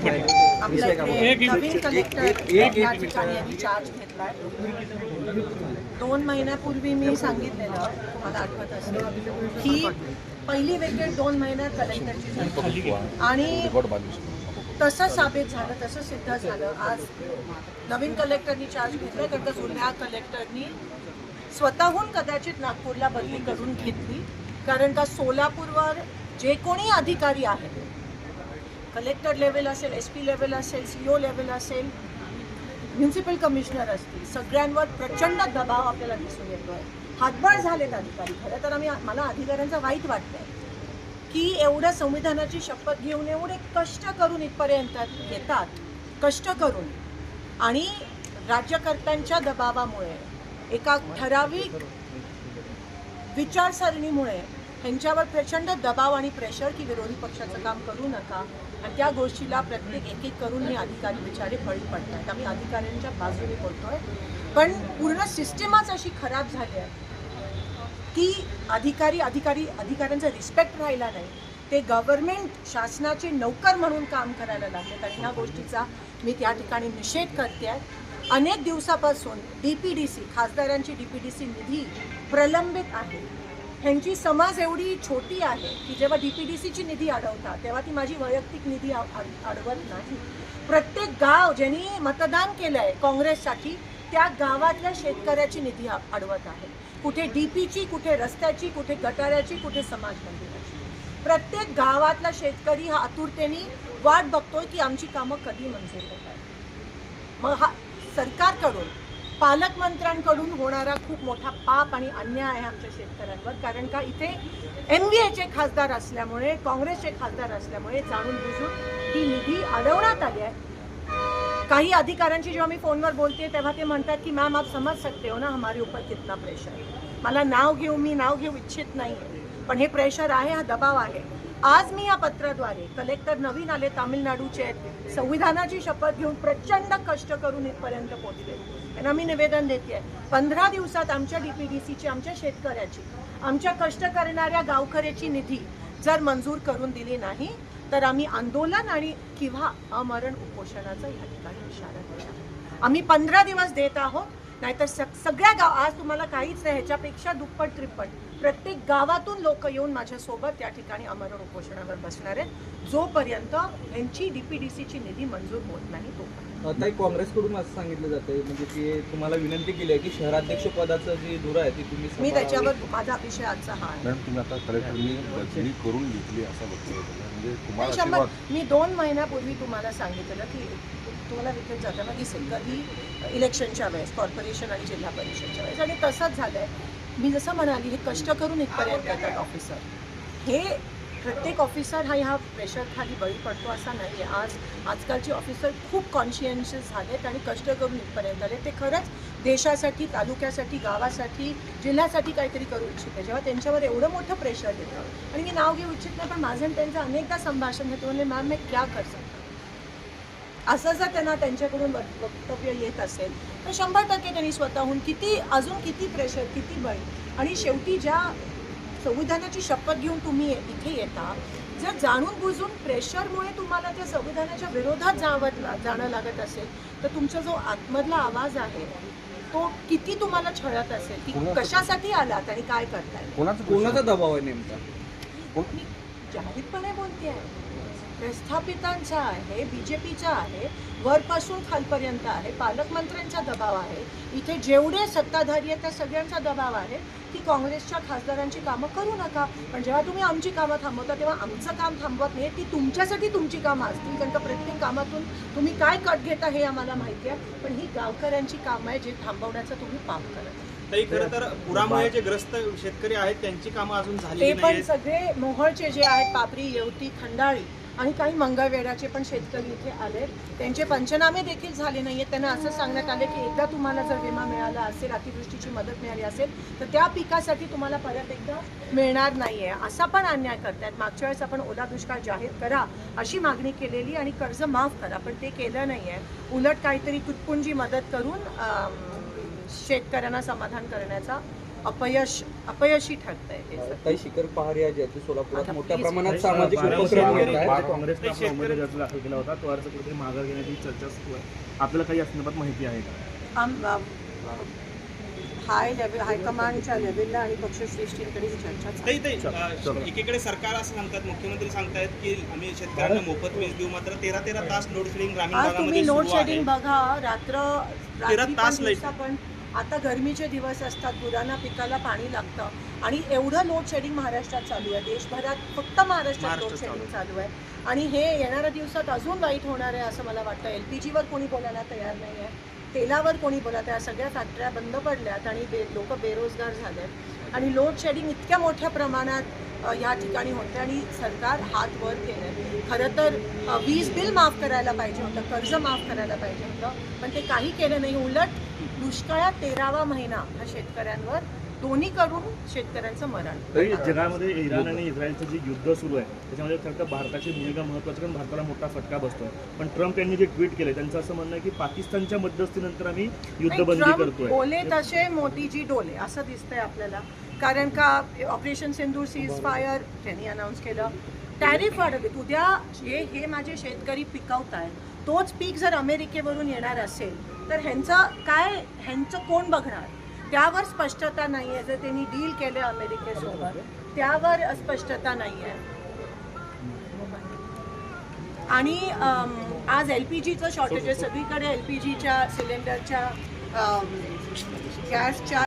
नवीन collector या ठिकाणी यांनी चार्ज घेतलाय. 2 महिन्यापूर्वी मी सांगितलेलं, मला आठवत असेल, की पहिली विकेट 2 महिन्यात कलेक्टरची झाली आणि तसं साबित झालं, तसं सिद्ध झालं. आज नवीन कलेक्टरनी चार्ज घेतला, कारण का जुन्या कलेक्टरनी स्वतःहून कदाचित नागपूरला बदली करून घेतली. कारण का सोलापूरवर जे कोणी अधिकारी आहेत, कलेक्टर लेवल असेल, SP लेवल असेल, CO लेवल असेल, म्युन्सिपल कमिशनर असतील, सगळ्यांवर प्रचंड दबाव आपल्याला दिसून येतो आहे. हातबळ झालेत अधिकारी. खरं तर मला अधिकाऱ्यांचं वाईट वाटतंय की एवढं संविधानाची शपथ घेऊन एवढे कष्ट करून इथपर्यंत येतात, कष्ट करून, आणि राज्यकर्त्यांच्या दबावामुळे, एका ठराविक विचारसरणीमुळे ह्यांच्यावर प्रचंड दबाव आणि प्रेशर की विरोधी पक्षाचं काम करू नका, आणि त्या गोष्टीला प्रत्येक एक करून हे अधिकारी बिचारे बळी पडतात. आम्ही अधिकाऱ्यांच्या बाजूने बोलतोय, पण पूर्ण सिस्टीमच अशी खराब झाली आहे की अधिकाऱ्यांचा रिस्पेक्ट राहिला नाही. ते गव्हर्नमेंट शासनाचे नौकर म्हणून काम करायला लागलेत, आणि ह्या गोष्टीचा मी त्या ठिकाणी निषेध करते आहे. अनेक दिवसापासून DPDC, खासदारांची DPDC निधी प्रलंबित आहे. ह्यांची समाज एवढी छोटी आहे की जेव्हा DPDCची निधी अडवतात तेव्हा ती माझी वैयक्तिक निधी अडवत नाही. प्रत्येक गाव ज्यांनी मतदान केलं आहे काँग्रेससाठी, त्या गावातल्या शेतकऱ्याची निधी अडवत आहे. कुठे DPची, कुठे रस्त्याची, कुठे गटाराची, कुठे समाज मंदिराची. प्रत्येक गावातला शेतकरी हा आतुरतेने वाट बघतोय की आमची कामं कधी मंजूर होतात. मग हा सरकारकडून, पालकमंत्र्यांकडून होणारा खूप मोठा पाप आणि अन्याय आहे आमच्या शेतकऱ्यांवर. कारण का इथे NVAचे खासदार असल्यामुळे, काँग्रेसचे खासदार असल्यामुळे जाणून बुजून ही निधी अडवण्यात आली आहे. काही अधिकाऱ्यांची जेव्हा मी फोनवर बोलते तेव्हा ते म्हणतात की मॅम आप समझ सकते हो ना हमारे ऊपर कितना प्रेशर है. मला मी नाव घेऊ इच्छित नाही, पण हे प्रेशर आहे, हा दबाव आहे. आज मी या पत्राद्वारे, कलेक्टर नवीन आले तामिळनाडूचे, संविधानाची शपथ घेऊन प्रचंड कष्ट करून इथपर्यंत पोहोचले, त्यांना मी निवेदन देते आहे. 15 दिवसात आमच्या DPDCची, आमच्या शेतकऱ्याची, आमच्या कष्ट करणाऱ्या गावकऱ्याची निधी जर मंजूर करून दिली नाही तर आम्ही आंदोलन आणि किंवा अमरण उपोषणाचा या ठिकाणी इशारा दिला. आम्ही 15 दिवस देत आहोत, नाहीतर सगळ्या गाव, आज तुम्हाला काहीच नाही, ह्याच्यापेक्षा दुप्पट त्रिप्पट प्रत्येक गावातून लोक येऊन माझ्यासोबत या ठिकाणी अमरण उपोषणावर बसणार आहेत, जोपर्यंत यांची DPDCची निधी मंजूर होत नाही तोपर्यंत. ताई, काँग्रेसकडून असं सांगितलं जातंय, म्हणजे की तुम्हाला विनंती केली आहे की शहराध्यक्ष पदाचं जी धुरा आहे ती तुम्ही, मी त्याच्यावर, माझा विषय आजचा हा आहे. मॅडम, तुम्ही आता कलेक्टरनी बदली करून घेतली असं बघतोय, म्हणजे तुम्हाला मी 2 महिन्यापूर्वी तुम्हाला सांगितलं की तुम्हाला विकेट जाताना दिसेल कधी इलेक्शनच्या वेळेस, कॉर्पोरेशन आणि जिल्हा परिषदच्या वेळेस, आणि तसंच झालंय. मी जसं म्हणाली, हे कष्ट करून इथपर्यंत येतात ऑफिसर. हे प्रत्येक ऑफिसर हा ह्या प्रेशर खाली बळी पडतो असा नाही आहे. आजकालचे ऑफिसर खूप कॉन्शियन्शियस झालेत आणि कष्ट करून इथपर्यंत आले. ते खरंच देशासाठी, तालुक्यासाठी, गावासाठी, जिल्ह्यासाठी काहीतरी करू इच्छिते. जेव्हा त्यांच्यावर एवढं मोठं प्रेशर येतं, आणि मी नाव घेऊ इच्छित नाही, पण माझं त्यांचं अनेकदा संभाषण होतं, म्हणजे मॅम मैं क्या कर सकता, असं जर त्यांना त्यांच्याकडून वक्तव्य येत असेल तर 100% त्यांनी स्वतःहून अजून किती प्रेशर, किती बळी. आणि शेवटी ज्या संविधानाची शपथ घेऊन तुम्ही इथे येता, जर जाणून बुजून प्रेशरमुळे तुम्हाला त्या संविधानाच्या विरोधात जाणं लागत असेल तर तुमचा जो आतमधला आवाज आहे तो किती तुम्हाला छळत असेल की कशासाठी आलात आणि काय करताय. कोणाचा दबाव आहे नेमका? मी जाहीरपणे बोलते आहे, प्रस्थापितांचा आहे, BJPचा आहे, वरपासून खालपर्यंत आहे, पालकमंत्र्यांचा दबाव आहे, इथे जेवढे सत्ताधारी आहेत त्या सगळ्यांचा दबाव आहे की काँग्रेसच्या खासदारांची कामं करू नका. पण जेव्हा तुम्ही आमची कामं थांबवता तेव्हा आमचं काम थांबवत नाही. ती तुमच्यासाठी तुमची कामं असतील, कारण का प्रत्येक कामातून तुम्ही काय कट घेता हे आम्हाला माहिती आहे, पण ही गावकऱ्यांची कामं आहे जे थांबवण्याचं तुम्ही पाप करत. ताई, खरं तर पुरामुळे जे ग्रस्त शेतकरी आहेत त्यांची कामं अजून झाली ते पण सगळे मोहोळचे जे आहेत, पापरी, येवती, खंडाळी आणि काही मंगळवेढ्याचे पण शेतकरी इथे आले. त्यांचे पंचनामे देखील झाले नाही आहेत. त्यांना असं सांगण्यात आले की एकदा तुम्हाला जर विमा मिळाला असेल, अतिवृष्टीची मदत मिळाली असेल तर त्या पिकासाठी तुम्हाला परत एकदा मिळणार नाही आहे. असा पण अन्याय करतात. मागच्या वेळेस आपण ओला दुष्काळ जाहीर करा अशी मागणी केलेली आणि कर्ज माफ करा, पण ते केलं नाही आहे. उलट काहीतरी तुटपुंजी मदत करून शेतकऱ्यांना समाधान करण्याचा अपयशी ठरतंय हे सगळं. काही शिखर पहार या ज्याची सोलापुरात आता मोठ्या please, प्रमाणात please, सामाजिक बारा उपक्रम वर्षांनी होत आहेत. काँग्रेसने आपला उमेदवारी अर्ज दाखल केला होता तो अर्ज कुठेतरी माघार घेण्याची चर्चा सुरू आहे. आपल्याला काही या संदर्भात माहिती आहे का? हायकमांडच्या लेवलला आणि पक्षश्रेष्ठींकडे ही चर्चा चालू आहे. एकीकडे सरकार असं सांगतात, मुख्यमंत्री सांगतायत की आम्ही शेतकऱ्यांना मोफत वीज देऊ, मात्र 13 तास लोड शेडिंग ग्रामीण आज तुम्ही भागामध्ये लोड सुरू आहे. शेडिंग बघा, रात्री 13 तास पण, लाईट. दिवसा पण. आता गरमीचे दिवस असतात, गुरांना पिकाला पाणी लागतं आणि एवढं लोड शेडिंग महाराष्ट्रात चालू आहे. देशभरात फक्त महाराष्ट्रात लोड शेडिंग चालू आहे आणि हे येणाऱ्या दिवसात अजून वाईट होणार आहे असं मला वाटतं. LPGवर कोणी बोलायला तयार नाही आहे, तेलावर कोणी बोलत आहे. सगळ्या फॅक्टऱ्या बंद पडल्यात आणि लोक बेरोजगार झाले आहेत आणि लोड शेडिंग इतक्या मोठ्या प्रमाणात ह्या ठिकाणी होते आणि सरकार हात वर केलं आहे. खरं तर वीज बिल माफ करायला पाहिजे होतं, कर्ज माफ करायला पाहिजे होतं, पण ते काही केलं नाही. उलट दुष्काळात 13वा महिना हा शेतकऱ्यांवर, दोन्ही करून शेतकऱ्यांचं मरण. तरी जगामध्ये इराण आणि इस्रायलचं जे युद्ध सुरू आहे त्याच्यामध्ये खरं तर भारताची भूमिका महत्त्वाची, कारण भारताला मोठा फटका बसतोय. पण ट्रम्प यांनी जे ट्विट केले त्यांचं असं म्हणणं आहे की पाकिस्तानच्या मध्यस्थीनंतर आम्ही युद्धबंदी ट्रम्प करतोय. बोले तसे मोदीजी डोले असं दिसतंय आपल्याला. कारण का ऑपरेशन सिंदूर सीज फायर त्यांनी अनाऊन्स केलं, टॅरिफ वाढवले. उद्या हे माझे शेतकरी पिकवत आहेत, तोच पीक जर अमेरिकेवरून येणार असेल तर ह्यांचं कोण बघणार? त्यावर स्पष्टता नाही आहे. जर त्यांनी डील केलं अमेरिकेसोबत त्यावर स्पष्टता नाही आहे. आणि आज LPGचं शॉर्टेज आहे सगळीकडे. LPGच्या सिलेंडरच्या गॅसच्या